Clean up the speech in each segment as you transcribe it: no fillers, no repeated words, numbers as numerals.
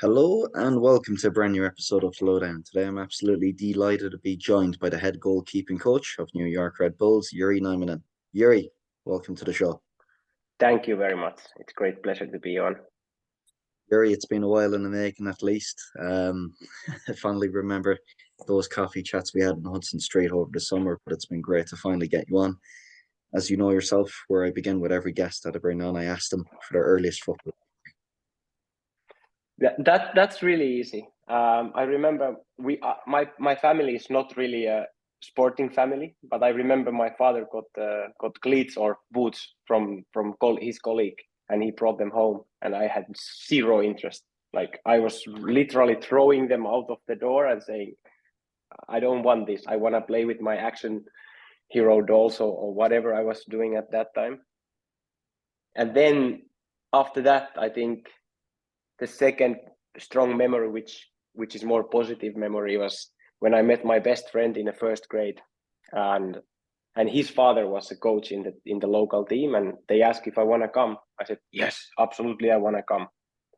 Hello and welcome to a brand new episode of Lowdown. Today I'm absolutely delighted to be joined by the head goalkeeping coach of New York Red Bulls, JYRI Nieminen. JYRI, welcome to the show. Thank you very much. It's a great pleasure to be on. JYRI, it's been a while in the making at least. I fondly remember those coffee chats we had in Hudson Street over the summer, but it's been great to finally get you on. As you know yourself, where I begin with every guest that I bring on, I ask them for their earliest football. That's really easy. I remember my family is not really a sporting family, but I remember my father got cleats or boots from his colleague, and he brought them home, and I had zero interest. Like I was literally throwing them out of the door and saying, "I don't want this. I want to play with my action hero dolls or whatever I was doing at that time." And then after that, I think the second strong memory, which is more positive memory, was when I met my best friend in the first grade, and his father was a coach in the local team, and they asked if I want to come. I said yes, absolutely, I want to come.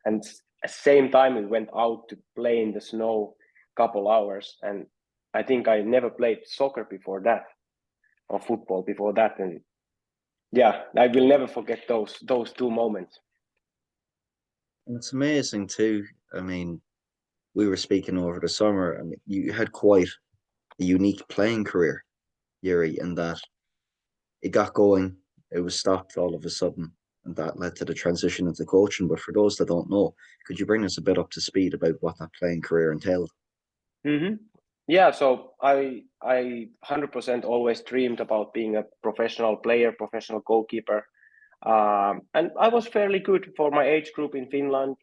And at the same time, we went out to play in the snow couple hours, and I think I never played soccer before that or football before that, and yeah, I will never forget those two moments. And it's amazing too. I mean, we were speaking over the summer. I mean, you had quite a unique playing career, JYRI, in that it got going, it was stopped all of a sudden, and that led to the transition into coaching. But for those that don't know, could you bring us a bit up to speed about what that playing career entailed? Mm-hmm. Yeah, so I 100% always dreamed about being a professional player, professional goalkeeper. And I was fairly good for my age group in Finland.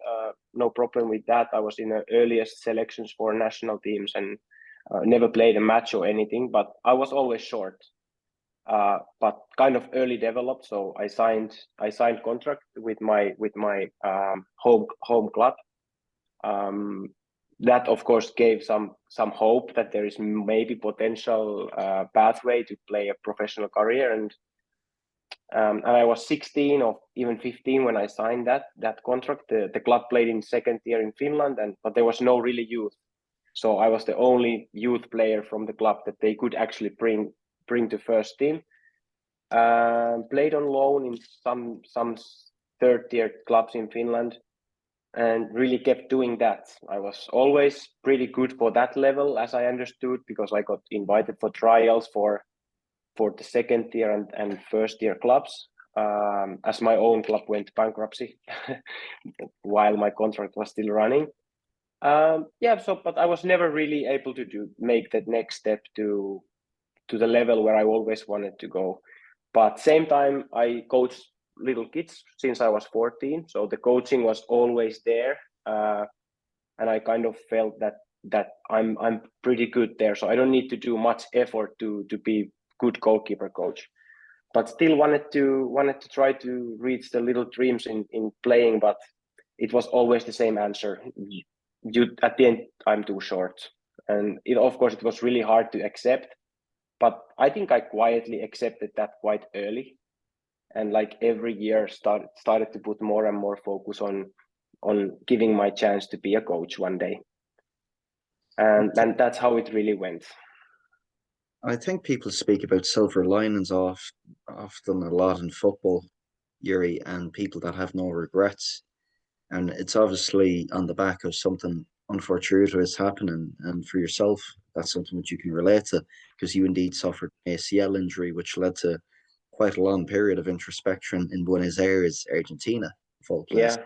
No problem with that. I was in the earliest selections for national teams and never played a match or anything, but I was always short. But kind of early developed, so I signed contract with my home club. That of course gave some hope that there is maybe potential pathway to play a professional career, and I was 16 or even 15 when I signed that contract. The club played in second tier in Finland, but there was no really youth, so I was the only youth player from the club that they could actually bring to first team. Played on loan in some third tier clubs in Finland, and really kept doing that. I was always pretty good for that level, as I understood, because I got invited for trials for the second tier and first tier clubs, as my own club went bankruptcy while my contract was still running. But I was never really able to make that next step to the level where I always wanted to go. But same time, I coached little kids since I was 14, so the coaching was always there, and I kind of felt that I'm pretty good there, so I don't need to do much effort to be good goalkeeper coach. But still wanted to try to reach the little dreams in playing, but it was always the same answer. You at the end, I'm too short, and of course it was really hard to accept. But I think I quietly accepted that quite early, and like every year started to put more and more focus on giving my chance to be a coach one day, and that's how it really went. I think people speak about silver linings often a lot in football, JYRI, and people that have no regrets. And it's obviously on the back of something unfortuitous happening. And for yourself, that's something which you can relate to, because you indeed suffered an ACL injury, which led to quite a long period of introspection in Buenos Aires, Argentina, of all places.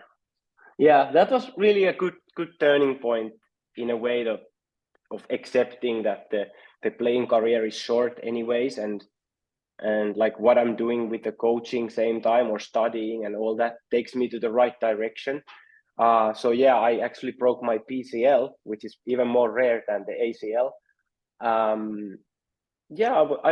Yeah, that was really a good turning point in a way of accepting that the playing career is short anyways, and like what I'm doing with the coaching same time or studying and all that takes me to the right direction. So yeah, I actually broke my PCL, which is even more rare than the ACL. I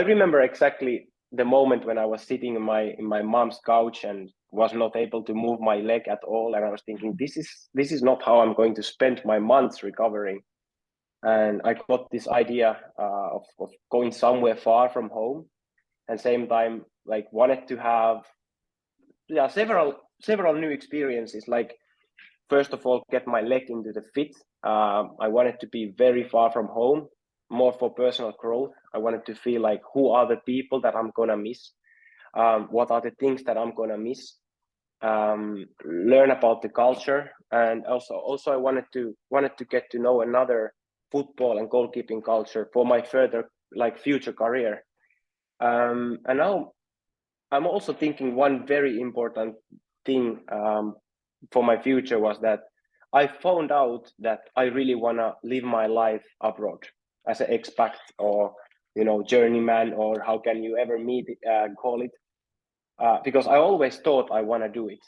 remember exactly the moment when I was sitting in my mom's couch and was not able to move my leg at all, and I was thinking, this is not how I'm going to spend my months recovering. And I got this idea of going somewhere far from home, and same time like wanted to have several new experiences. Like first of all get my leg into the fit. I wanted to be very far from home, more for personal growth. I wanted to feel like who are the people that I'm gonna miss, what are the things that I'm gonna miss, learn about the culture, and also I wanted to get to know another football and goalkeeping culture for my further like future career. And now I'm also thinking one very important thing for my future was that I found out that I really want to live my life abroad as an expat, or journeyman, or how can you ever call it, because I always thought I want to do it.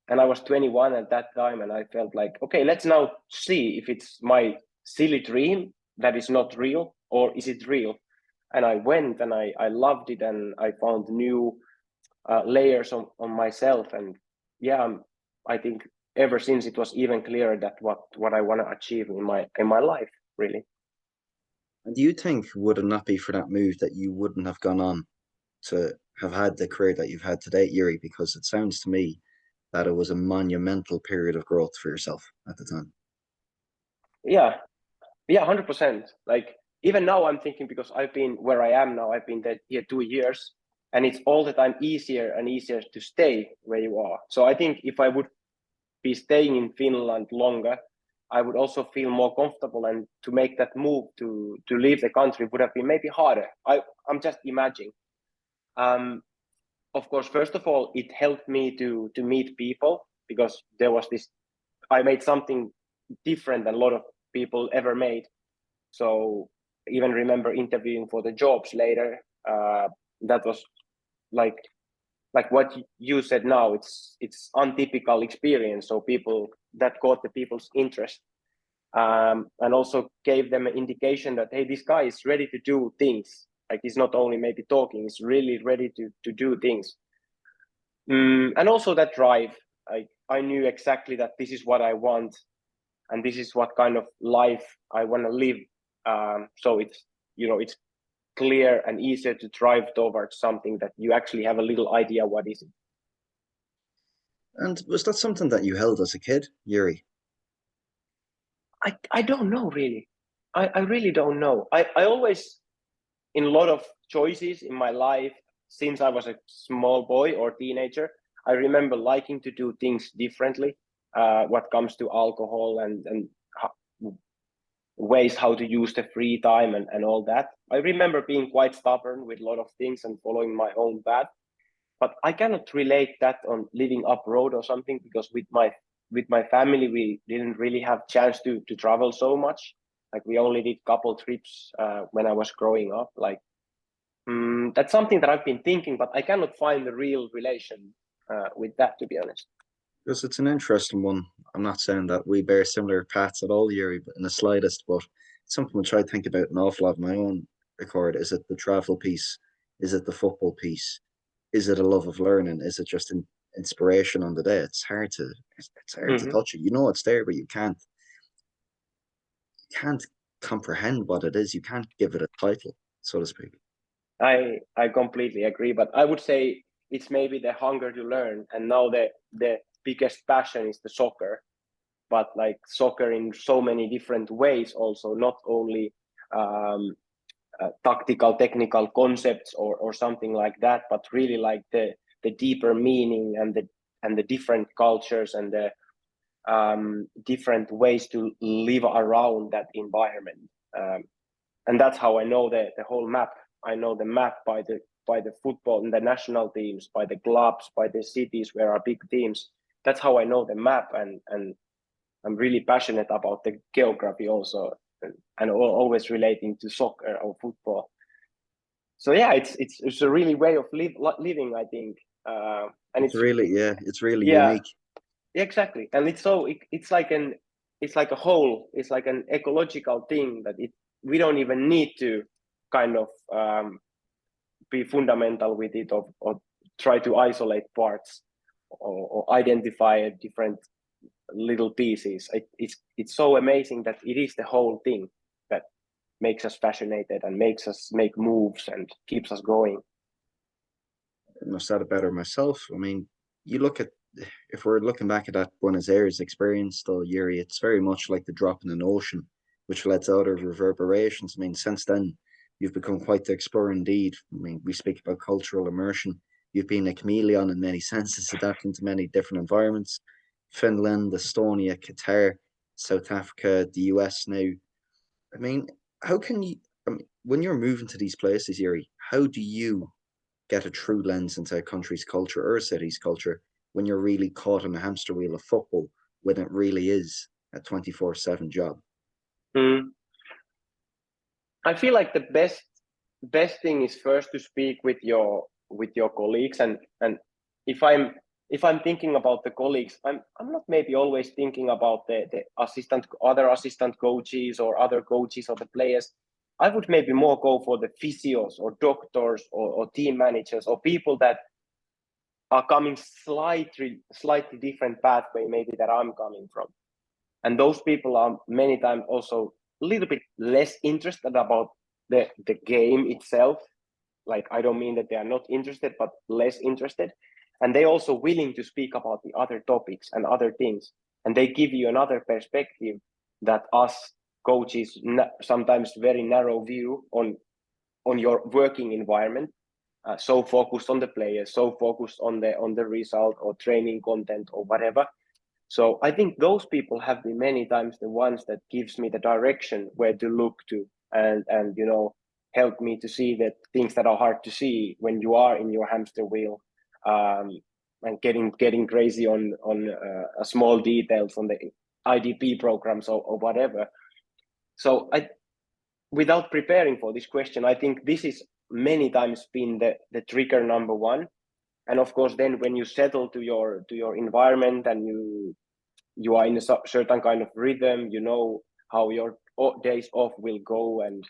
And I was 21 at that time, and I felt like, okay, let's now see if it's my silly dream that is not real, or is it real. And I went, and I loved it, and I found new layers on myself. And yeah, I think ever since it was even clearer that what I want to achieve in my life, really. And do you think, would it not be for that move, that you wouldn't have gone on to have had the career that you've had today, Jyri? Because it sounds to me that it was a monumental period of growth for yourself at the time. Yeah, 100%. Like even now I'm thinking, because I've been where I am now, I've been here 2 years, and it's all the time easier and easier to stay where you are. So I think if I would be staying in Finland longer, I would also feel more comfortable, and to make that move to leave the country would have been maybe harder. I'm just imagining. Of course, first of all, it helped me to meet people, because there was this, I made something different than a lot of people ever made. So even remember interviewing for the jobs later, that was like what you said now, it's untypical experience. So people that caught the people's interest, and also gave them an indication that, hey, this guy is ready to do things. Like he's not only maybe talking, he's really ready to do things. And also that drive, I knew exactly that this is what I want, and this is what kind of life I want to live. So it's clear and easier to drive towards something that you actually have a little idea what is it. And was that something that you held as a kid, Jyri? I don't know really. I really don't know. I always, in a lot of choices in my life, since I was a small boy or teenager, I remember liking to do things differently. What comes to alcohol and ways how to use the free time and all that. I remember being quite stubborn with a lot of things and following my own path. But I cannot relate that on living abroad or something, because with my family we didn't really have chance to travel so much. Like we only did couple trips when I was growing up. Like that's something that I've been thinking, but I cannot find the real relation with that, to be honest. Because it's an interesting one. I'm not saying that we bear similar paths at all, Jyri, but in the slightest, but it's something which I think about an awful lot of my own record. Is it the travel piece? Is it the football piece? Is it a love of learning? Is it just inspiration on the day? It's hard to touch it. You know it's there, but you can't comprehend what it is. You can't give it a title, so to speak. I completely agree, but I would say it's maybe the hunger to learn, and now the biggest passion is the soccer, but like soccer in so many different ways, also not only tactical, technical concepts or something like that, but really like the deeper meaning and the different cultures and the different ways to live around that environment. And that's how I know the whole map. I know the map by the football and the national teams, by the clubs, by the cities where are big teams. That's how I know the map, and I'm really passionate about the geography also, and always relating to soccer or football. So yeah, it's a really way of living, I think, and It's really, yeah, it's really yeah, unique. exactly, and it's like a whole, it's like an ecological thing that we don't even need to kind of be fundamental with it, or try to isolate parts, or identify different little pieces. It's so amazing that it is the whole thing that makes us fascinated and makes us make moves and keeps us going. I must have said it better myself. I mean, you look at if we're looking back at that Buenos Aires experience, though, Yuri, it's very much like the drop in an ocean, which lets out of reverberations. I mean, since then, you've become quite the explorer indeed. I mean, we speak about cultural immersion. You've been a chameleon in many senses, adapting to many different environments. Finland, Estonia, Qatar, South Africa, the US now. I mean, how can you, I mean, when you're moving to these places, Yuri, how do you get a true lens into a country's culture or a city's culture when you're really caught in a hamster wheel of football when it really is a 24/7 job? Mm. I feel like the best thing is first to speak with your colleagues, and if I'm thinking about the colleagues, I'm not maybe always thinking about the other assistant coaches or other coaches or the players. I would maybe more go for the physios or doctors or team managers or people that are coming slightly different pathway maybe that I'm coming from. And those people are many times also a little bit less interested about the game itself. Like, I don't mean that they are not interested, but less interested. And they also willing to speak about the other topics and other things. And they give you another perspective that us coaches sometimes very narrow view on your working environment. So focused on the players, so focused on the result or training content or whatever. So I think those people have been many times the ones that gives me the direction where to look to, and help me to see that things that are hard to see when you are in your hamster wheel, and getting crazy on small details on the IDP programs or whatever. So without preparing for this question, I think this is many times been the trigger number one. And of course, then when you settle to your environment and you are in a certain kind of rhythm, you know how your days off will go and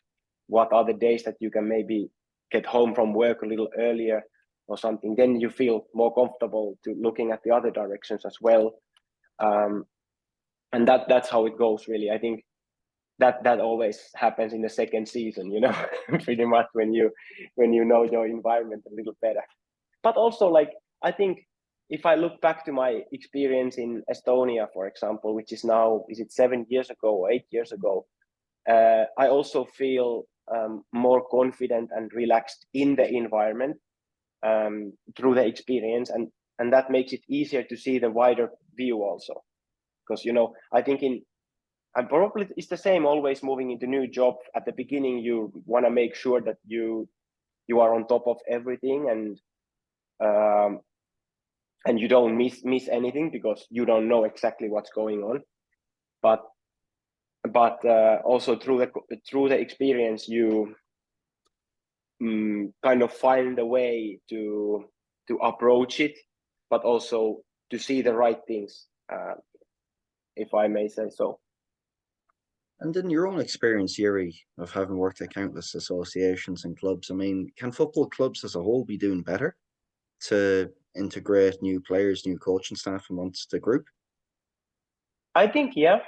what are the days that you can maybe get home from work a little earlier or something, then you feel more comfortable to looking at the other directions as well. And that's how it goes, really. I think that always happens in the second season, pretty much when you know your environment a little better. But also, like, I think if I look back to my experience in Estonia, for example, which is now, is it 7 years ago or 8 years ago, I also feel more confident and relaxed in the environment through the experience, and that makes it easier to see the wider view also. Because I think and probably it's the same always moving into new job. At the beginning, you want to make sure that you are on top of everything, and you don't miss anything because you don't know exactly what's going on. But also through the experience, you kind of find a way to approach it, but also to see the right things, if I may say so. And in your own experience, Yuri, of having worked at countless associations and clubs, I mean, can football clubs as a whole be doing better to integrate new players, new coaching staff amongst the group? I think, yeah.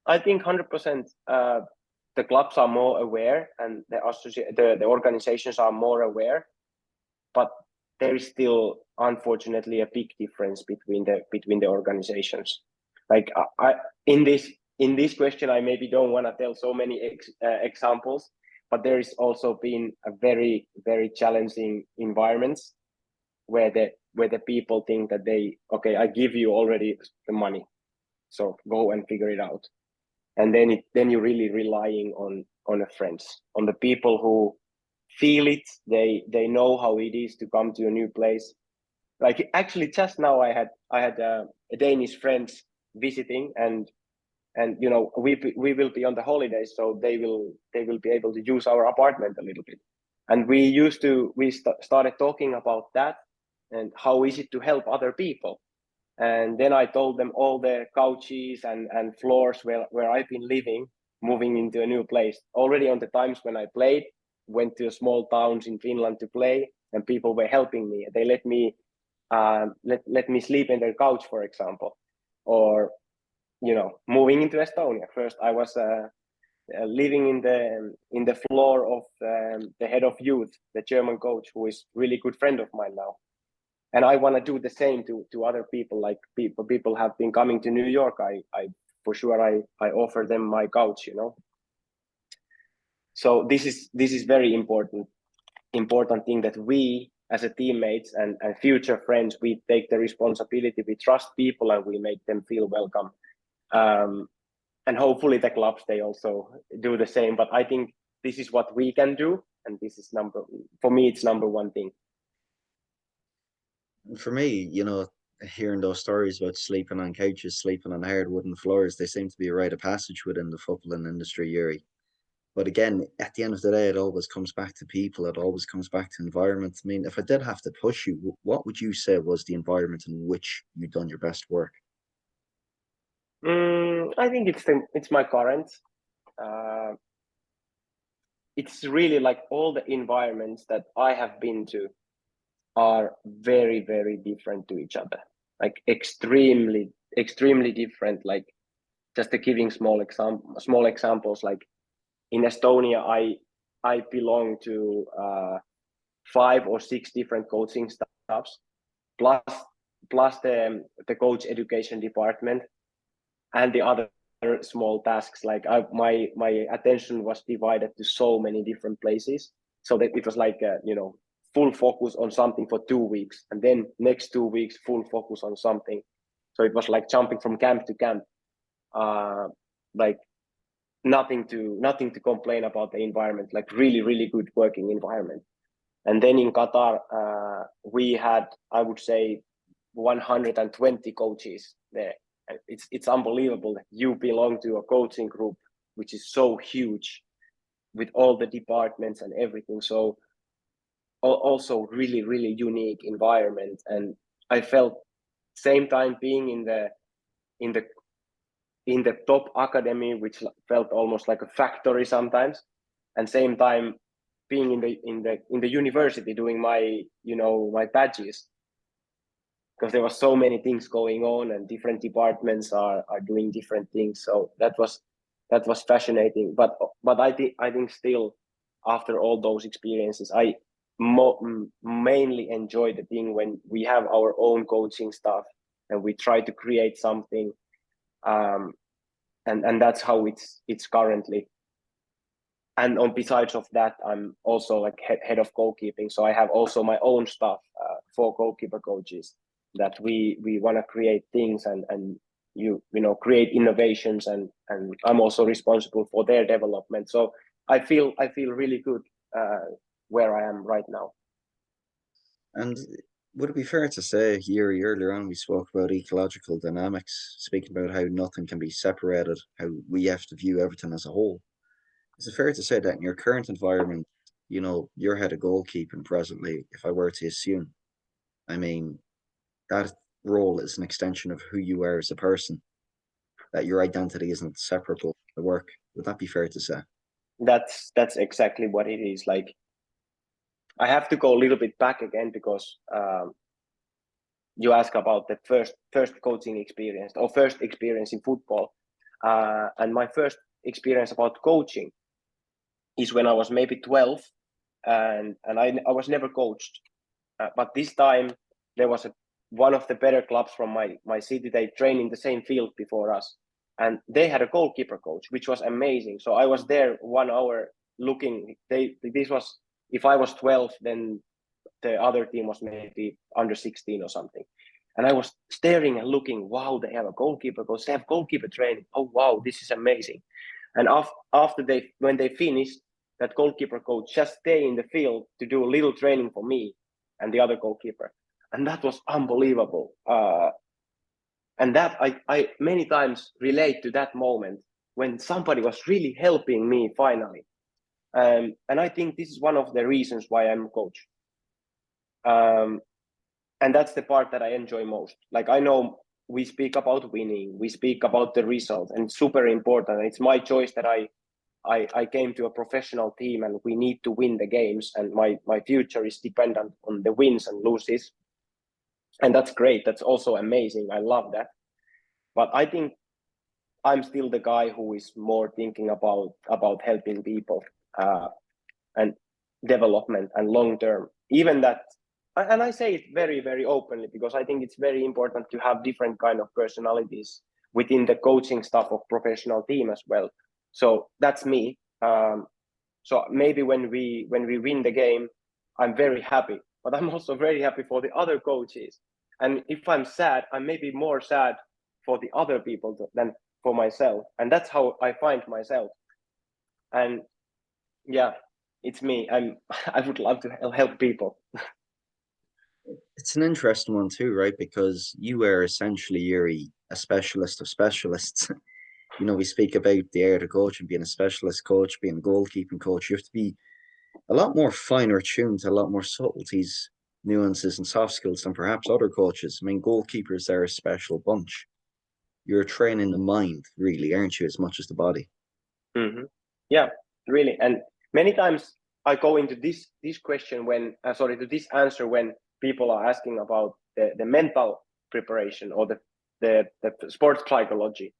I think 100%. The clubs are more aware, and the organizations are more aware, but there is still, unfortunately, a big difference between the organizations. Like, I in this question, I maybe don't want to tell so many examples, but there is also been a very, very challenging environments where the people think that okay, I give you already the money, so go and figure it out. And then you're really relying on the friends, on the people who feel it. They know how it is to come to a new place. Like, actually, just now I had a Danish friends visiting, and we will be on the holidays, so they will be able to use our apartment a little bit. And we started talking about that and how is it to help other people. And then I told them all the couches and floors where I've been living, moving into a new place. Already on the times when I played, went to small towns in Finland to play, and people were helping me. They let me let me sleep in their couch, for example. Or moving into Estonia. First, I was living in the floor of the head of youth, the German coach, who is really good friend of mine now. and I want to do the same to other people. Like people have been coming to New York, I for sure I offer them my couch, you know. So this is very important thing, that we as a teammates and future friends, we take the responsibility, we trust people, and we make them feel welcome. And hopefully the clubs, they also do the same. But I think this is what we can do, and this is for me, it's number one thing. For me, you know, hearing those stories about sleeping on couches, sleeping on hard wooden floors, they seem to be a rite of passage within the footballing industry, Jyri. But again, at the end of the day, it always comes back to people. It always comes back to environment. I mean, if I did have to push you, what would you say was the environment in which you've done your best work? I think it's my current. It's really like all the environments that I have been to are very, very different to each other. Like extremely different. Like just to giving small examples. Like in Estonia, I belong to 5 or 6 different coaching staffs, plus the coach education department, and the other small tasks. Like my attention was divided to so many different places, so that it was like full focus on something for 2 weeks, and then next 2 weeks full focus on something. So it was like jumping from camp to camp. Like nothing to complain about the environment. Like really good working environment. And then in Qatar, we had, I would say, 120 coaches there. It's unbelievable that you belong to a coaching group which is so huge, with all the departments and everything. So also really unique environment. And I felt same time being in the top academy, which felt almost like a factory sometimes, and same time being in the university doing my my badges, because there was so many things going on and different departments are doing different things. So that was fascinating. But I think still, after all those experiences, I mainly enjoy the thing when we have our own coaching staff and we try to create something. And that's how it's currently. And besides of that, I'm also like head of goalkeeping, so I have also my own staff, 4 goalkeeper coaches, that we want to create things and create innovations, and I'm also responsible for their development. So I feel really good where I am right now. And would it be fair to say, Jyri, earlier on we spoke about ecological dynamics, speaking about how nothing can be separated, how we have to view everything as a whole. Is it fair to say that in your current environment, you know, you're head of goalkeeping presently, if I were to assume, I mean, that role is an extension of who you are as a person, that your identity isn't separable from the work. Would that be fair to say? That's exactly what it is. Like, I have to go a little bit back again, because you ask about the first coaching experience, or first experience in football, and my first experience about coaching is when I was maybe 12, and I was never coached, but this time there was one of the better clubs from my city. They trained in the same field before us, and they had a goalkeeper coach, which was amazing. So I was there 1 hour looking. This was, if I was 12, then the other team was maybe under 16 or something. And I was staring and looking, wow, they have a goalkeeper coach, they have goalkeeper training. Oh, wow, this is amazing. And after when they finished, that goalkeeper coach just stay in the field to do a little training for me and the other goalkeeper. And that was unbelievable. And that I many times relate to that moment when somebody was really helping me finally. And I think this is one of the reasons why I'm a coach. And that's the part that I enjoy most. Like, I know we speak about winning, we speak about the result, and it's super important. It's my choice that I came to a professional team, and we need to win the games, and my future is dependent on the wins and losses. And that's great. That's also amazing. I love that. But I think I'm still the guy who is more thinking about helping people, and development and long term. Even that and I say it very, very openly because I think it's very important to have different kind of personalities within the coaching staff of professional team as well. So that's me. So maybe when we win the game, I'm very happy, but I'm also very happy for the other coaches. And if I'm sad, I'm maybe more sad for the other people than for myself. And that's how I find myself. And yeah, it's me. I would love to help people. It's an interesting one too, right? Because you are essentially, Yuri, a specialist of specialists. You know, we speak about the art of coaching, being a specialist coach, being a goalkeeping coach. You have to be a lot more finer tuned to a lot more subtleties, nuances, and soft skills than perhaps other coaches. I mean, goalkeepers are a special bunch. You're training the mind, really, aren't you, as much as the body? Mm-hmm. Yeah, really. And many times I go into this question when to this answer when people are asking about the mental preparation or the sports psychology.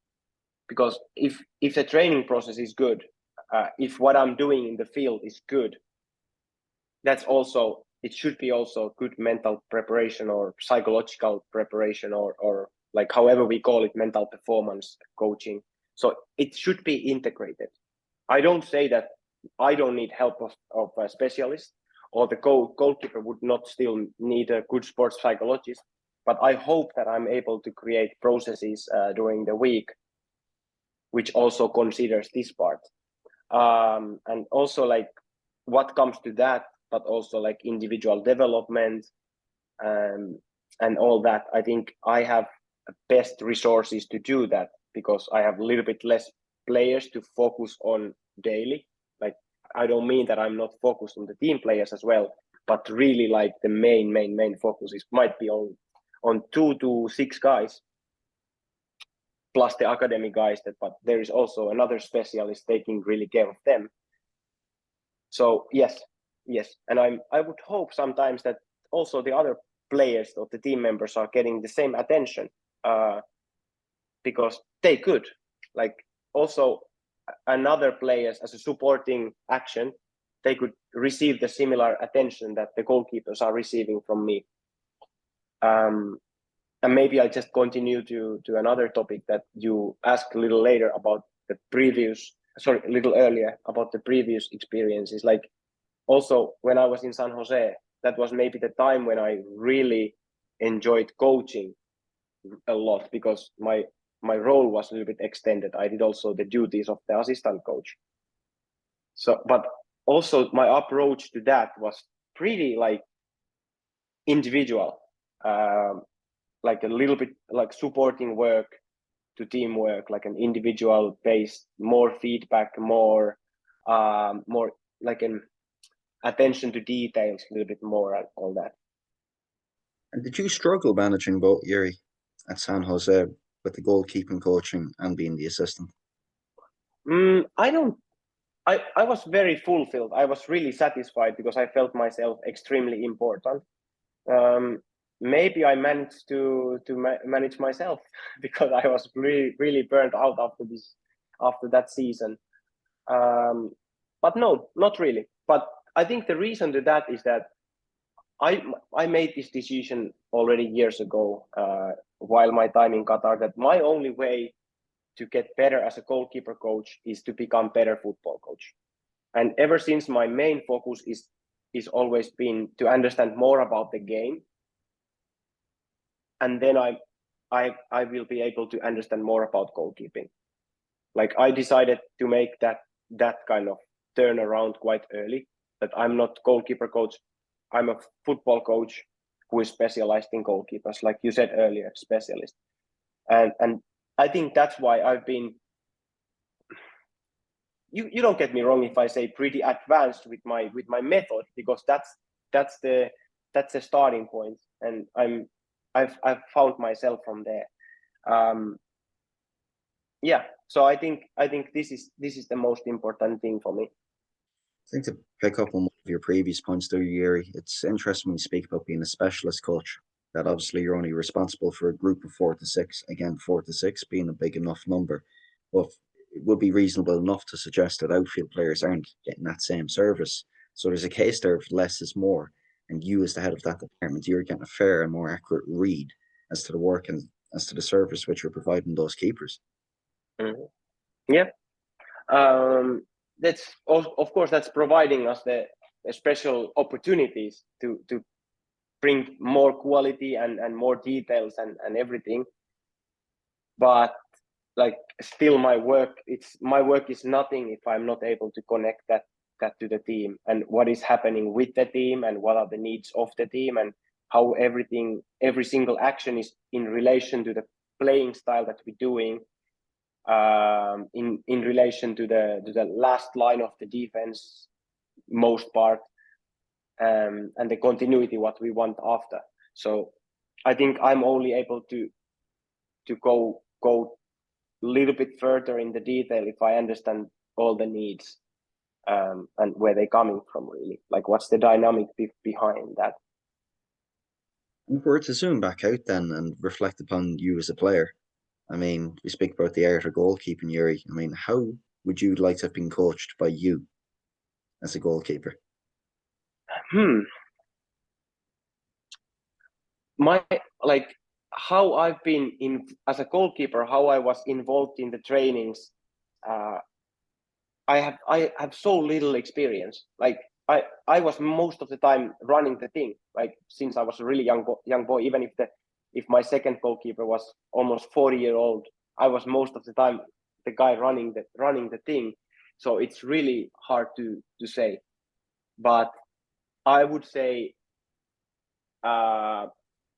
Because if the training process is good, if what I'm doing in the field is good, that's also, it should be also good mental preparation or psychological preparation or like however we call it, mental performance coaching. So it should be integrated. I don't say that I don't need help of a specialist, or the goalkeeper would not still need a good sports psychologist, but I hope that I'm able to create processes during the week which also considers this part. And also like what comes to that, but also like individual development and all that. I think I have best resources to do that because I have a little bit less players to focus on daily. Like, I don't mean that I'm not focused on the team players as well, but really like the main focus is might be on 2 to 6 guys plus the academy guys, but there is also another specialist taking really care of them. So yes, and I would hope sometimes that also the other players or the team members are getting the same attention because they could like also another players as a supporting action, they could receive the similar attention that the goalkeepers are receiving from me. And maybe I just continue to another topic that you asked a little later about the previous, sorry, a little earlier about the previous experiences. Like also when I was in San Jose, that was maybe the time when I really enjoyed coaching a lot because my role was a little bit extended. I did also the duties of the assistant coach. So, but also my approach to that was pretty like individual. Like a little bit like supporting work to teamwork, like an individual based, more feedback, more like an attention to details, a little bit more and all that. And did you struggle managing both, Yuri, at San Jose with the goalkeeping coaching and being the assistant? I don't. I was very fulfilled. I was really satisfied because I felt myself extremely important. Maybe I managed to manage myself because I was really burnt out after that season. But no, not really. But I think the reason to that is that I made this decision already years ago while my time in Qatar that my only way to get better as a goalkeeper coach is to become better football coach. And ever since my main focus is always been to understand more about the game, and then I will be able to understand more about goalkeeping. Like I decided to make that kind of turnaround quite early. That I'm not goalkeeper coach. I'm a football coach who is specialized in goalkeepers, like you said earlier, specialist. And I think that's why I've been. You don't get me wrong if I say pretty advanced with my method because that's the starting point, and I've found myself from there. Yeah, so I think this is the most important thing for me. I think to pick up on one of your previous points there, Yuri, it's interesting when you speak about being a specialist coach, that obviously you're only responsible for a group of 4 to 6. Again, 4 to 6 being a big enough number. But it would be reasonable enough to suggest that outfield players aren't getting that same service. So there's a case there of less is more. and you as the head of that department, you're getting a fair and more accurate read as to the work and as to the service which you're providing those keepers. Mm-hmm. Yeah. That's of course that's providing us the special opportunities to bring more quality and more details and everything. But like still my work is nothing if I'm not able to connect that to the team and what is happening with the team and what are the needs of the team and how every single action is in relation to the playing style that we're doing, in relation to the last line of the defense most part, and the continuity what we want after. So I think I'm only able to go a little bit further in the detail if I understand all the needs, and where they're coming from, really, like what's the dynamic behind that. And if we're to zoom back out then and reflect upon you as a player, I mean, we speak about the art of goalkeeping, Jyri. I mean, how would you like to have been coached by you as a goalkeeper? My like how I've been in as a goalkeeper, how I was involved in the trainings. I have so little experience. Like I was most of the time running the thing. Like since I was a really young boy, even if my second goalkeeper was almost 40-year-old, I was most of the time the guy running the thing. So it's really hard to say. But I would say I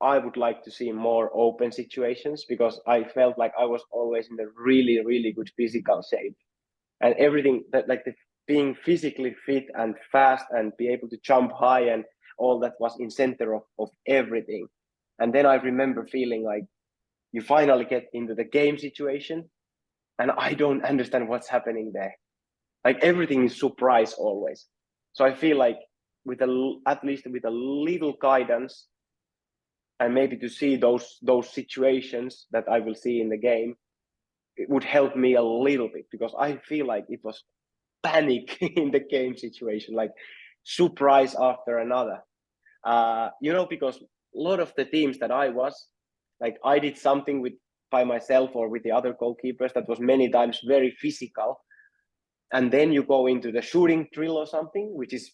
would like to see more open situations because I felt like I was always in a really, really good physical shape. And everything that like being physically fit and fast and be able to jump high and all that was in center of everything. And then I remember feeling like you finally get into the game situation and I don't understand what's happening there. Like everything is surprise always. So I feel like at least with a little guidance and maybe to see those situations that I will see in the game, it would help me a little bit because I feel like it was panic in the game situation, like surprise after another. Because a lot of the teams that I was, like I did something by myself or with the other goalkeepers that was many times very physical. And then you go into the shooting drill or something, which is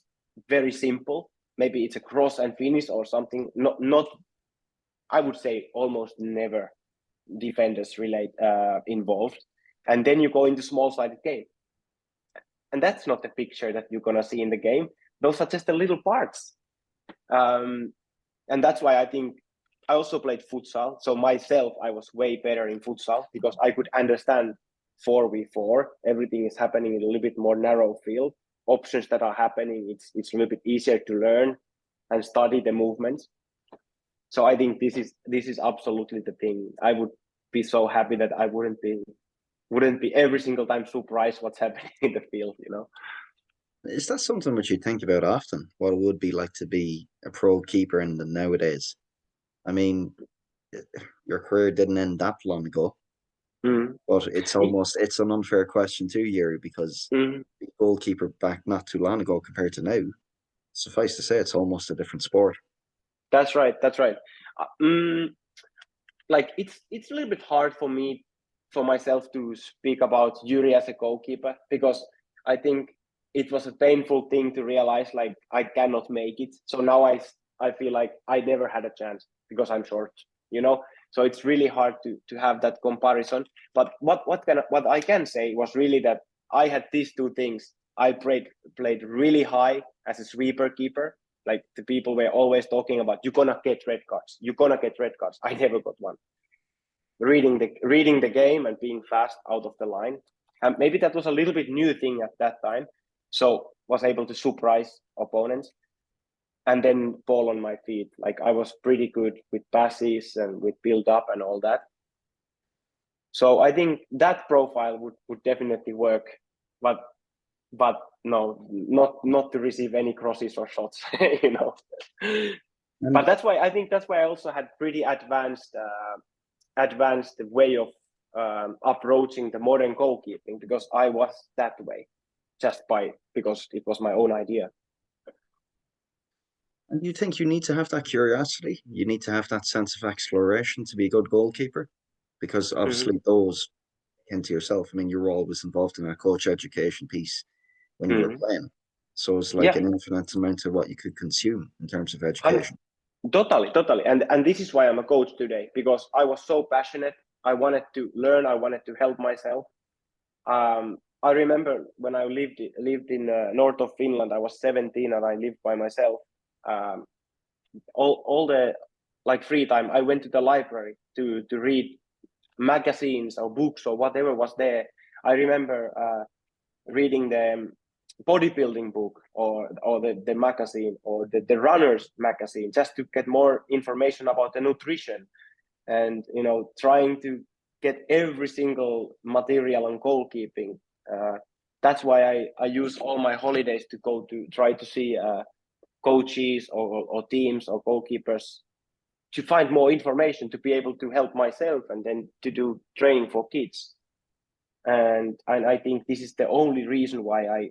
very simple. Maybe it's a cross and finish or something. Not I would say almost never defenders involved. And then you go into small-sided game. And that's not the picture that you're going to see in the game. Those are just the little parts. And that's why I think I also played futsal. So myself, I was way better in futsal because I could understand 4v4. Everything is happening in a little bit more narrow field. Options that are happening, it's a little bit easier to learn and study the movements. So I think this is absolutely the thing. I would be so happy that I wouldn't be every single time surprised what's happening in the field, Is that something which you think about often? What it would be like to be a pro keeper in the nowadays? I mean, your career didn't end that long ago, but it's an unfair question too, Jyri, because the goalkeeper back not too long ago compared to now, suffice to say, it's almost a different sport. That's right. Like it's a little bit hard for myself to speak about Jyri as a goalkeeper because I think it was a painful thing to realize like I cannot make it. So now I feel like I never had a chance because I'm short, So it's really hard to have that comparison. But what I can say was really that I had these two things. I played really high as a sweeper keeper. Like the people were always talking about, you're gonna get red cards. You're gonna get red cards. I never got one. Reading the game and being fast out of the line. And maybe that was a little bit new thing at that time. So was able to surprise opponents. And then ball on my feet. Like I was pretty good with passes and with build up and all that. So I think that profile would definitely work. But no, not to receive any crosses or shots, But that's why I also had pretty advanced way of approaching the modern goalkeeping because I was that way, because it was my own idea. And you think you need to have that curiosity? You need to have that sense of exploration to be a good goalkeeper? Because Hmm. obviously those into yourself. I mean, you were always involved in a coach education piece when you were Hmm. playing. So it's like Yeah, an infinite amount of what you could consume in terms of hun- education. totally. And this is why I'm a coach today, because I was so passionate. I wanted to learn. I wanted to help myself. I remember when I lived in north of Finland. I was 17 and I lived by myself. Um, all the like free time, I went to the library to read magazines or books or whatever was there. I remember reading the bodybuilding book or the magazine or the runners magazine just to get more information about the nutrition, and trying to get every single material on goalkeeping. uh, that's why I use all my holidays to go to try to see coaches or teams or goalkeepers, to find more information to be able to help myself and then to do training for kids. And I think this is the only reason why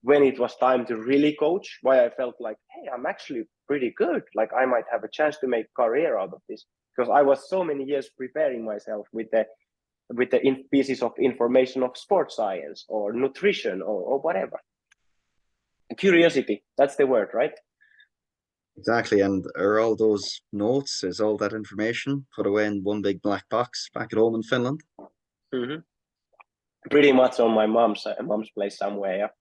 when it was time to really coach, why I felt like, hey, I'm actually pretty good. Like I might have a chance to make a career out of this, because I was so many years preparing myself with the pieces of information of sports science or nutrition or whatever. Curiosity, that's the word, right? Exactly. And are all those notes, is all that information put away in one big black box back at home in Finland? Mm-hmm. Pretty much on my mom's place somewhere.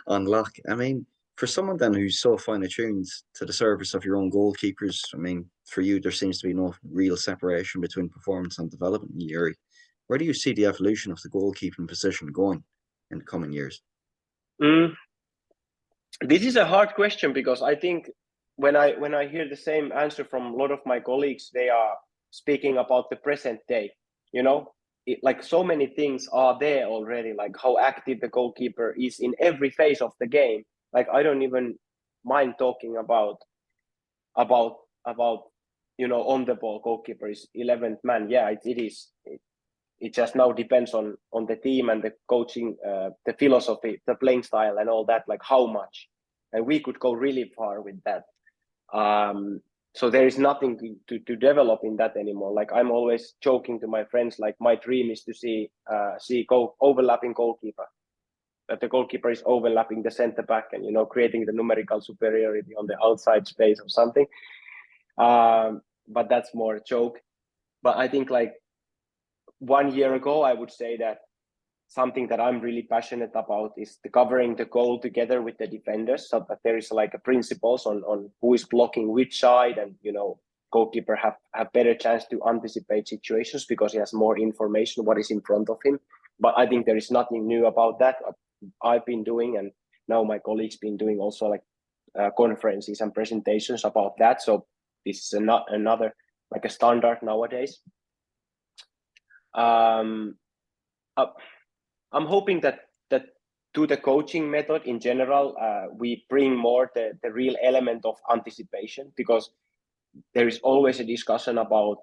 On lock. I mean, for someone then who's so fine attuned to the service of your own goalkeepers, I mean, for you, there seems to be no real separation between performance and development in Yuri. Where do you see the evolution of the goalkeeping position going in the coming years? Mm, this is a hard question, because I think when I hear the same answer from a lot of my colleagues, they are speaking about the present day. Like so many things are there already, like how active the goalkeeper is in every phase of the game. Like I don't even mind talking about about on the ball goalkeeper is 11th man. Yeah, it is. It just now depends on the team and the coaching, the philosophy, the playing style, and all that. Like how much, and we could go really far with that. So there is nothing to develop in that anymore. Like I'm always joking to my friends, like my dream is to see overlapping goalkeeper, that the goalkeeper is overlapping the center back and creating the numerical superiority on the outside space or something. But that's more a joke. But I think like 1 year ago, I would say that something that I'm really passionate about is the covering the goal together with the defenders, so that there is like a principles on who is blocking which side, and goalkeeper have better chance to anticipate situations because he has more information what is in front of him. But I think there is nothing new about that. I've been doing, and now my colleagues been doing also, like conferences and presentations about that. So this is another like a standard nowadays. um uh, I'm hoping that to the coaching method in general, we bring more the real element of anticipation, because there is always a discussion about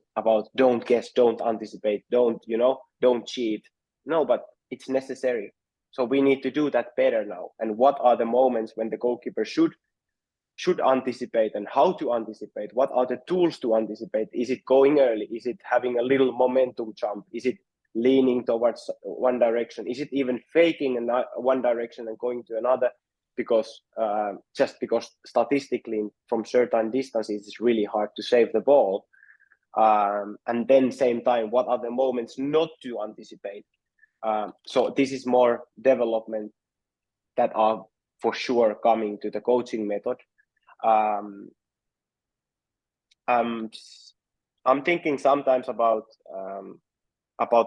don't guess, don't anticipate, don't cheat. No, but it's necessary. So we need to do that better now. And what are the moments when the goalkeeper should anticipate, and how to anticipate? What are the tools to anticipate? Is it going early? Is it having a little momentum jump? Is it leaning towards one direction? Is it even faking in one direction and going to another? Because just because statistically from certain distances it's really hard to save the ball. And then same time, what are the moments not to anticipate? So this is more development that are for sure coming to the coaching method. um, I'm I'm thinking sometimes about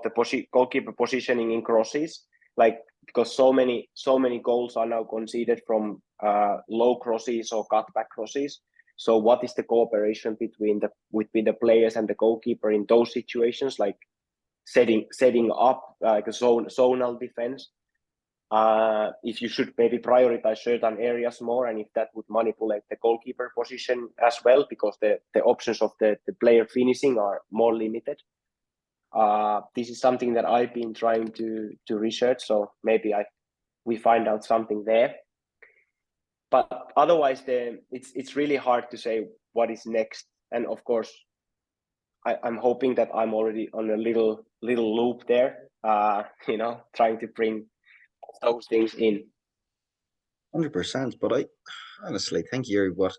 the goalkeeper positioning in crosses, like because so many goals are now conceded from low crosses or cutback crosses. So what is the cooperation between the players and the goalkeeper in those situations, like setting up like a zonal defense? If you should maybe prioritize certain areas more, and if that would manipulate the goalkeeper position as well, because the options of the player finishing are more limited. This is something that I've been trying to research, so maybe we find out something there. but otherwise, it's really hard to say what is next. And of course, I'm hoping that I'm already on a little loop there. You know, trying to bring those things in. 100%. But I honestly think, Yuri, what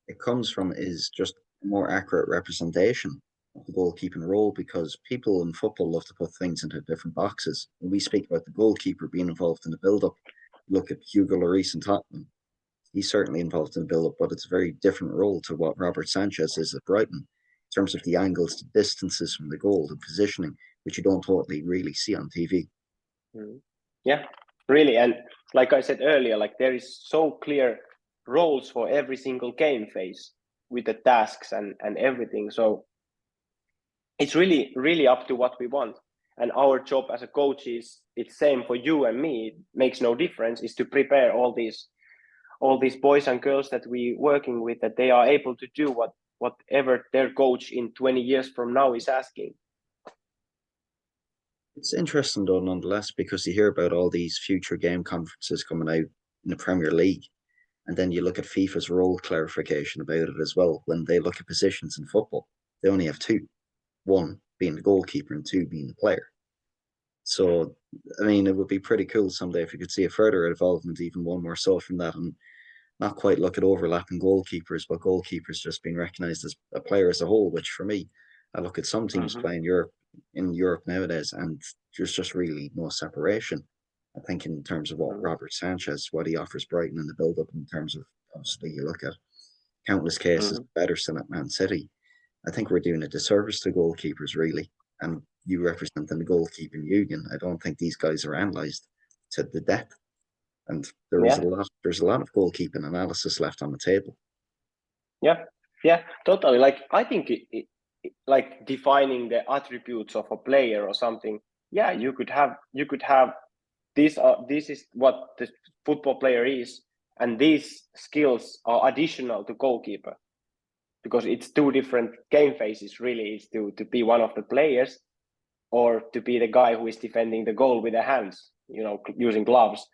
it comes from is just a more accurate representation of the goalkeeping role, because people in football love to put things into different boxes. When we speak about the goalkeeper being involved in the build-up, look at Hugo Lloris in Tottenham. He's certainly involved in the build-up, but it's a very different role to what Robert Sanchez is at Brighton in terms of the angles, the distances from the goal, the positioning, which you don't totally really see on TV. Yeah, really. And like I said earlier, like there is so clear roles for every single game phase with the tasks and everything. So it's really up to what we want. And our job as a coach is, it's same for you and me. It makes no difference, is to prepare all these boys and girls that we working with, that they are able to do whatever their coach in 20 years from now is asking. It's interesting though, nonetheless, because you hear about all these future game conferences coming out in the Premier League, and then you look at FIFA's role clarification about it as well. When they look at positions in football, they only have two: one being the goalkeeper and two being the player. So, I mean, it would be pretty cool someday if you could see a further involvement, even one more so from that, and not quite look at overlapping goalkeepers, but goalkeepers just being recognised as a player as a whole. Which for me, I look at some teams playing in Europe nowadays, and there's just really no separation. I think in terms of what Robert Sanchez, what he offers Brighton in the build-up, in terms of, obviously you look at countless cases better than at Man City. I think we're doing a disservice to goalkeepers, really. And you representing the goalkeeping union, I don't think these guys are analysed to the depth. And there's a lot of goalkeeping analysis left on the table. Yeah, totally. Like I think like defining the attributes of a player or something. Yeah, you could have this. This is what the football player is, and these skills are additional to goalkeeper, because it's two different game phases. Really, is to be one of the players, or to be the guy who is defending the goal with the hands, you know, using gloves.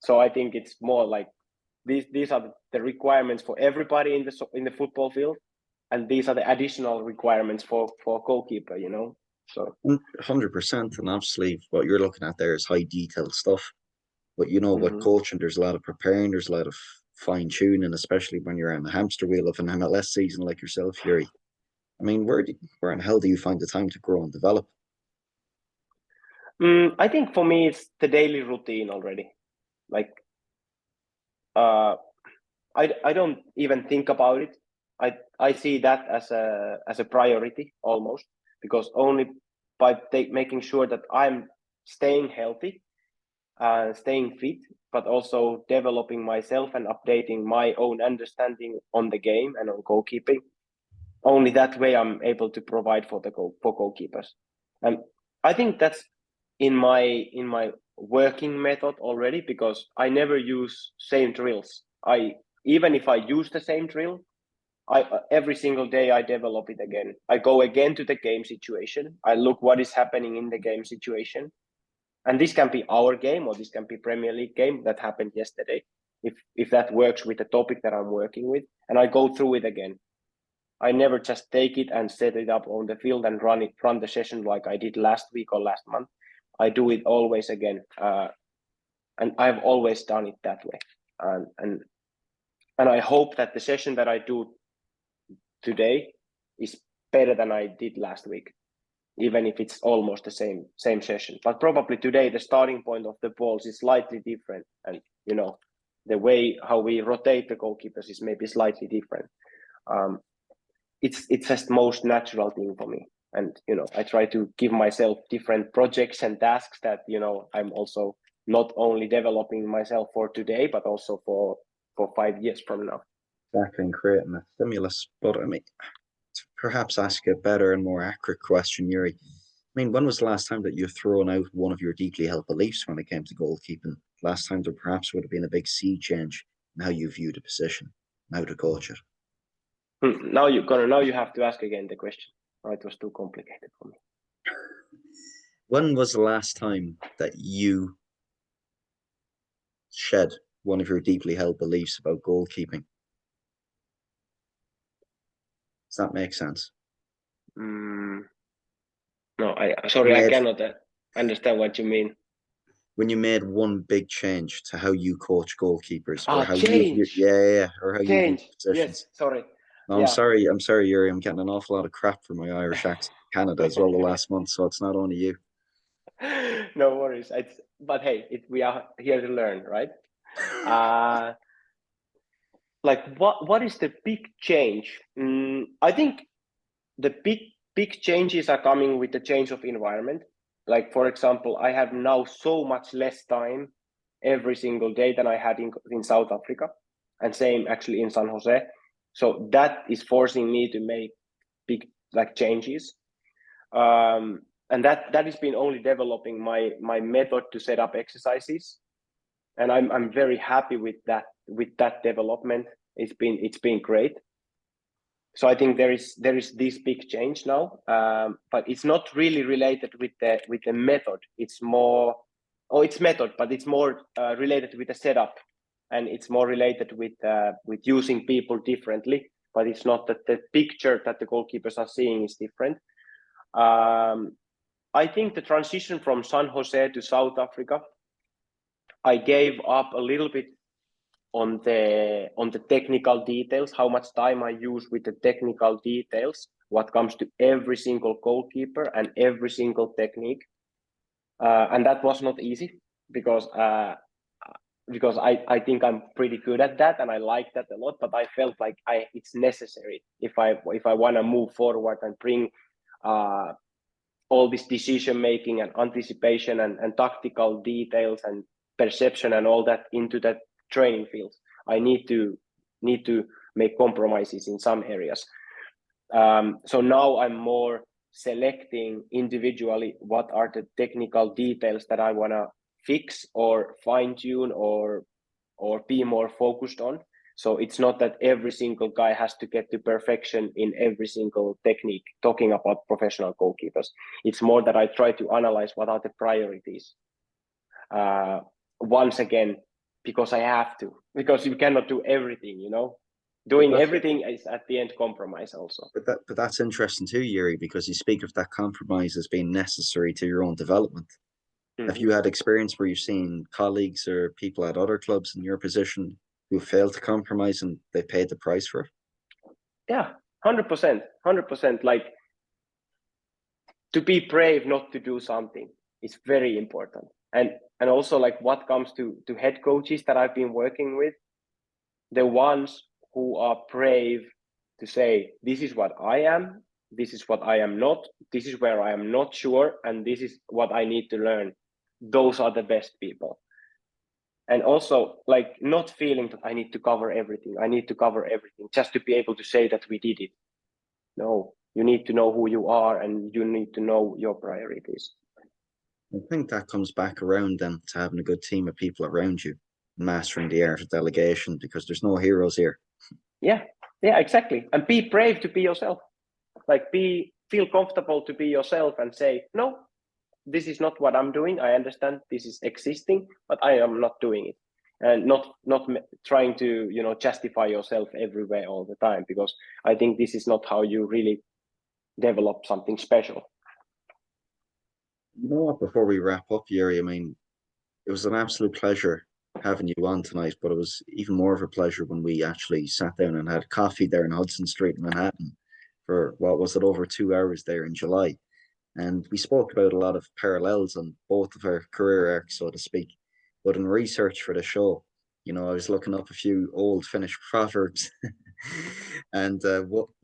So I think it's more like these are the requirements for everybody in the football field, and these are the additional requirements for goalkeeper, you know. So 100%. And obviously what you're looking at there is high detailed stuff. But you know, with coaching, there's a lot of preparing, there's a lot of fine tuning, especially when you're on the hamster wheel of an MLS season like yourself, Yuri. I mean, where in the hell do you find the time to grow and develop? I think for me it's the daily routine already. Like I don't even think about it. I see that as a priority almost, because only by making sure that I'm staying healthy, staying fit, but also developing myself and updating my own understanding on the game and on goalkeeping. Only that way I'm able to provide for goalkeepers. And I think that's in my working method already, because I never use same drills. Even if I use the same drill, every single day I develop it again. I go again to the game situation. I look what is happening in the game situation. And this can be our game, or this can be Premier League game that happened yesterday, if that works with the topic that I'm working with. And I go through it again. I never just take it and set it up on the field and run the session like I did last week or last month. I do it always again. And I've always done it that way. And I hope that the session that I do today is better than I did last week, even if it's almost the same session. But probably today the starting point of the balls is slightly different, and you know, the way how we rotate the goalkeepers is maybe slightly different. It's just most natural thing for me, and you know, I try to give myself different projects and tasks that, you know, I'm also not only developing myself for today, but also for 5 years from now. Exactly, and creating a stimulus. But I mean, to perhaps ask a better and more accurate question, Yuri. I mean, when was the last time that you've thrown out one of your deeply held beliefs when it came to goalkeeping? Last time there perhaps would have been a big sea change in how you view the position, and how to coach it. Now you have to ask again the question. Oh, it was too complicated for me. When was the last time that you shed one of your deeply held beliefs about goalkeeping? Does that make sense? No, You sorry, I made cannot understand what you mean. when you made one big change to how you coach goalkeepers, or how you view, Change, or how you view change. Yes, positions. sorry. No, Yeah. I'm sorry, Yuri. I'm getting an awful lot of crap from my Irish accent in Canada as well the last month, so it's not only you. No worries. But hey, we are here to learn, right? Like what is the big change? I think the big changes are coming with the change of environment. Like for example, I have now so much less time every single day than I had in South Africa, and same actually in San Jose. So that is forcing me to make big like changes. And that has been only developing my method to set up exercises, and I'm very happy with that development. It's been great. So I think there is this big change now, but it's not really related with the method. It's more, it's method, but it's more related with the setup, and it's more related with using people differently. But it's not that the picture that the goalkeepers are seeing is different. I think the transition from San Jose to South Africa, I gave up a little bit on the technical details, how much time I use with the technical details, what comes to every single goalkeeper and every single technique. And that was not easy because I think I'm pretty good at that and I like that a lot, but I felt like it's necessary if I want to move forward and bring all this decision making and anticipation and tactical details and perception and all that into that training field. I need to make compromises in some areas. So now I'm more selecting individually what are the technical details that I want to fix or fine tune or be more focused on. So it's not that every single guy has to get to perfection in every single technique, talking about professional goalkeepers. It's more that I try to analyze what are the priorities. Once again, because I have to, because you cannot do everything, you know. Doing everything is at the end compromise also. But that's interesting too, Yuri, because you speak of that compromise as being necessary to your own development. Have you had experience where you've seen colleagues or people at other clubs in your position who failed to compromise and they paid the price for it? Yeah, 100%, 100%. Like, to be brave not to do something is very important. And also, like, what comes to head coaches that I've been working with, the ones who are brave to say, this is what I am, this is what I am not, this is where I am not sure, and this is what I need to learn. Those are the best people. And also, like, not feeling that I need to cover everything. I need to cover everything just to be able to say that we did it. No, you need to know who you are and you need to know your priorities. I think that comes back around then to having a good team of people around you, mastering the art of delegation, because there's no heroes here. Yeah, exactly. And be brave to be yourself. Like, feel comfortable to be yourself and say, no, this is not what I'm doing. I understand this is existing, but I am not doing it. And not trying to, you know, justify yourself everywhere all the time, because I think this is not how you really develop something special. You know what? Before we wrap up, Yuri, I mean, it was an absolute pleasure having you on tonight, but it was even more of a pleasure when we actually sat down and had coffee there in Hudson Street in Manhattan for what was it, over 2 hours there in July. And we spoke about a lot of parallels on both of our career arcs, so to speak. But in research for the show, you know, I was looking up a few old Finnish proverbs, and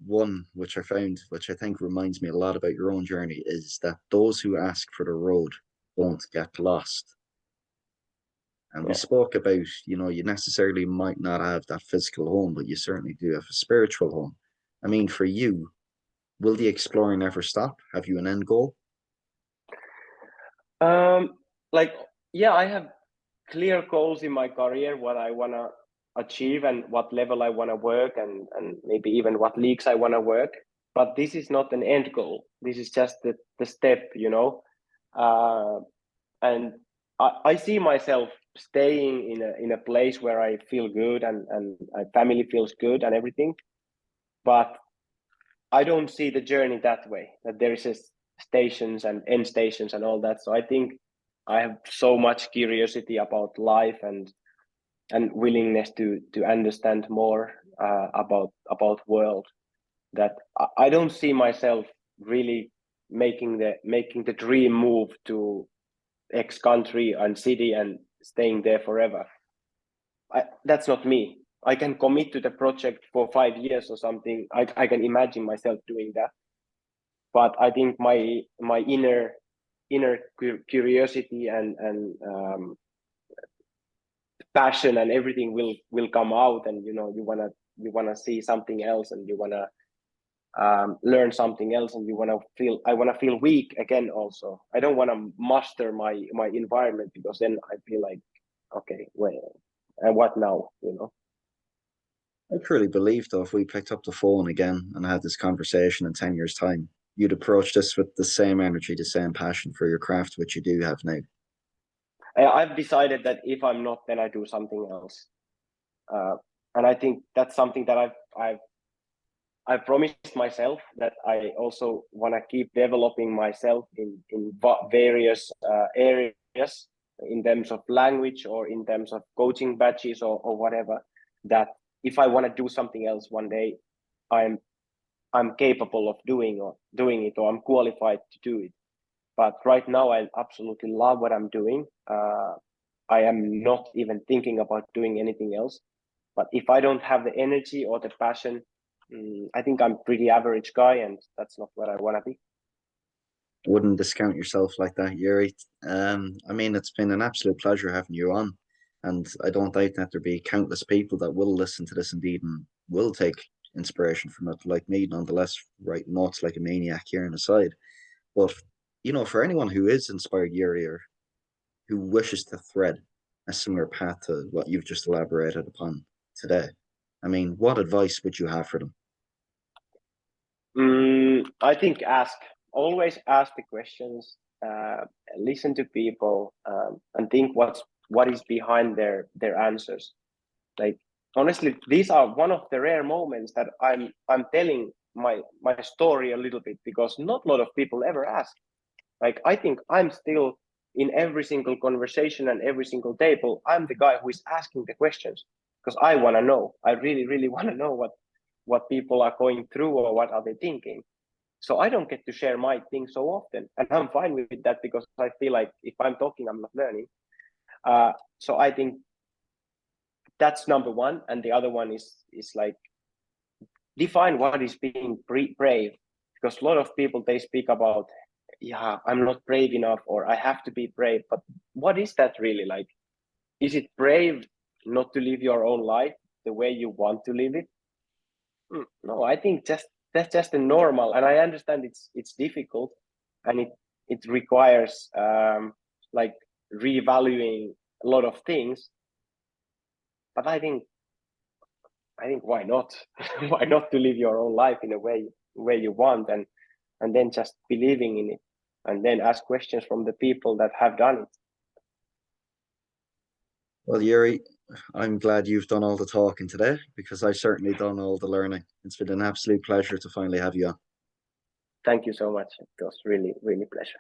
one which I found, which I think reminds me a lot about your own journey, is that those who ask for the road don't get lost. And we Yeah. spoke about, you know, you necessarily might not have that physical home, but you certainly do have a spiritual home. I mean, for you, will the exploring ever stop? Have you an end goal? Like, yeah, I have clear goals in my career, what I want to achieve and what level I want to work, and maybe even what leagues I want to work. But this is not an end goal. This is just the step, you know. And I see myself staying in a place where I feel good and my family feels good and everything, but I don't see the journey that way, that there is a stations and end stations and all that. So I think I have so much curiosity about life and willingness to understand more about world, that I don't see myself really making the dream move to X country and city and staying there forever. That's not me. I can commit to the project for 5 years or something. I can imagine myself doing that. But I think my inner curiosity and passion and everything will come out, and you wanna see something else, and you wanna learn something else, and I want to feel weak again. Also, I don't want to master my environment, because then I feel like, okay, well, and what now, I truly believe, though, if we picked up the phone again and had this conversation in 10 years' time, you'd approach this with the same energy, the same passion for your craft, which you do have now. I've decided that if I'm not, then I do something else, and I think that's something that I promised myself, that I also want to keep developing myself in various areas, in terms of language or in terms of coaching badges or whatever. That if I want to do something else one day, I'm capable of doing it, or I'm qualified to do it. But right now, I absolutely love what I'm doing. I am not even thinking about doing anything else. But if I don't have the energy or the passion, I think I'm pretty average guy, and that's not what I want to be. I wouldn't discount yourself like that, Yuri. I mean, it's been an absolute pleasure having you on, and I don't doubt that there'll be countless people that will listen to this indeed and will take inspiration from it, like me, nonetheless, write notes like a maniac here on the side. But, for anyone who is inspired, Yuri, or who wishes to thread a similar path to what you've just elaborated upon today, I mean, what advice would you have for them? I think always ask the questions, listen to people, and think what is behind their answers. Like, honestly, these are one of the rare moments that I'm telling my story a little bit, because not a lot of people ever ask. Like, I think I'm still in every single conversation and every single table, I'm the guy who is asking the questions, because I want to know. I really, really want to know what people are going through, or what are they thinking. So I don't get to share my thing so often, and I'm fine with that, because I feel like if I'm talking, I'm not learning. So I think that's number one, and the other one is like, define what is being brave, because a lot of people, they speak about, yeah, I'm not brave enough, or I have to be brave. But what is that really like? Is it brave not to live your own life the way you want to live it? No, I think that's just a normal, and I understand it's difficult, and it requires like revaluing a lot of things. But I think why not? Why not to live your own life in a way you want, and then just believing in it, and then ask questions from the people that have done it. Well, Yuri, I'm glad you've done all the talking today, because I certainly done all the learning. It's been an absolute pleasure to finally have you on. Thank you so much. It was really, really pleasure.